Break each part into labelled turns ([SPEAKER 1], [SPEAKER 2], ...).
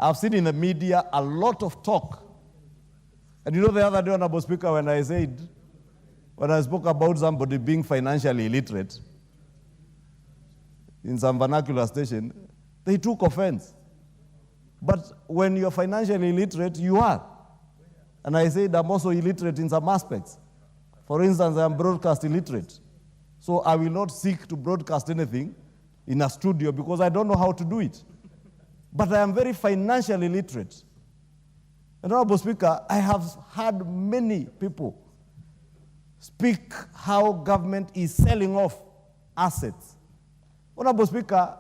[SPEAKER 1] I've seen in the media a lot of talk. And you know the other day, Honorable Speaker, when I spoke about somebody being financially illiterate in some vernacular station, they took offense. But when you're financially illiterate, you are. And I said I'm also illiterate in some aspects. For instance, I'm broadcast illiterate. So I will not seek to broadcast anything in a studio because I don't know how to do it. But I am very financially literate. And Honorable Speaker, I have heard many people speak how government is selling off assets. Honorable Speaker,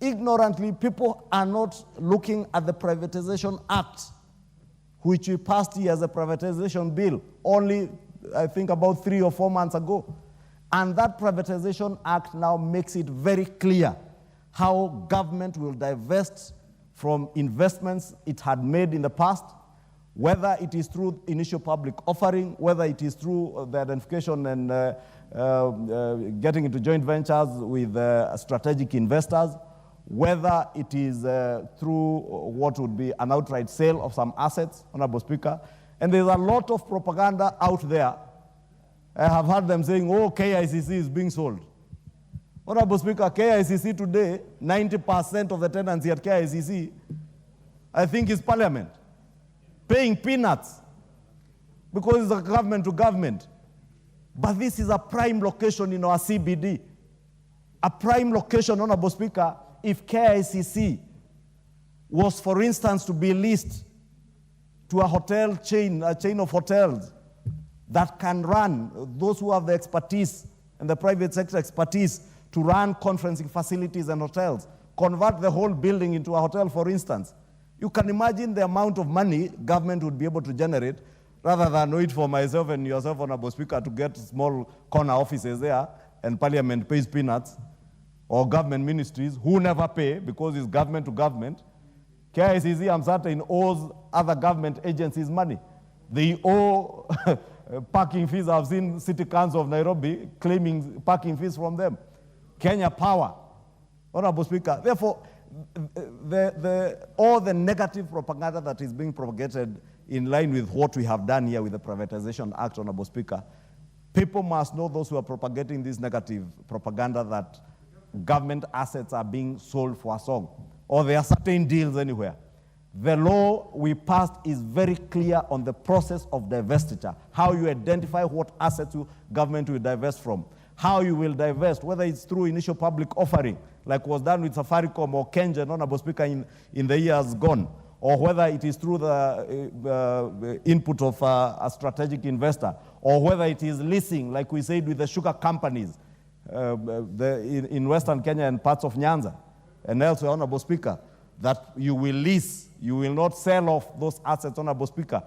[SPEAKER 1] ignorantly, people are not looking at the Privatization Act, which we passed here as a privatization bill only, I think, about 3 or 4 months ago. And that Privatization Act now makes it very clear how government will divest from investments it had made in the past, whether it is through initial public offering, whether it is through the identification and getting into joint ventures with strategic investors, whether it is through what would be an outright sale of some assets, Honorable Speaker. And there's a lot of propaganda out there. I have heard them saying, oh, KICC is being sold. Honorable Speaker, KICC today, 90% of the tenancy at KICC, I think, is Parliament, paying peanuts because it's a government to government. But this is a prime location in our CBD. A prime location, Honorable Speaker, if KICC was, for instance, to be leased to a hotel chain, a chain of hotels that can run, those who have the expertise and the private sector expertise to run conferencing facilities and hotels, convert the whole building into a hotel, for instance. You can imagine the amount of money government would be able to generate rather than wait for myself and yourself, Honorable Speaker, to get small corner offices there and Parliament pays peanuts, or government ministries who never pay because it's government to government. KICC, I'm certain, owes other government agencies money. They owe parking fees. I've seen City Council of Nairobi claiming parking fees from them. Kenya Power, Honorable Speaker. Therefore, all the negative propaganda that is being propagated in line with what we have done here with the Privatization Act, Honorable Speaker, people must know, those who are propagating this negative propaganda, that government assets are being sold for a song, or there are certain deals anywhere. The law we passed is very clear on the process of divestiture, how you identify what assets government will divest from, how you will divest, whether it's through initial public offering, like was done with Safaricom or Kengen, Honorable Speaker, in the years gone, or whether it is through the input of a strategic investor, or whether it is leasing, like we said with the sugar companies in Western Kenya and parts of Nyanza, and elsewhere, Honorable Speaker, that you will lease, you will not sell off those assets, Honorable Speaker,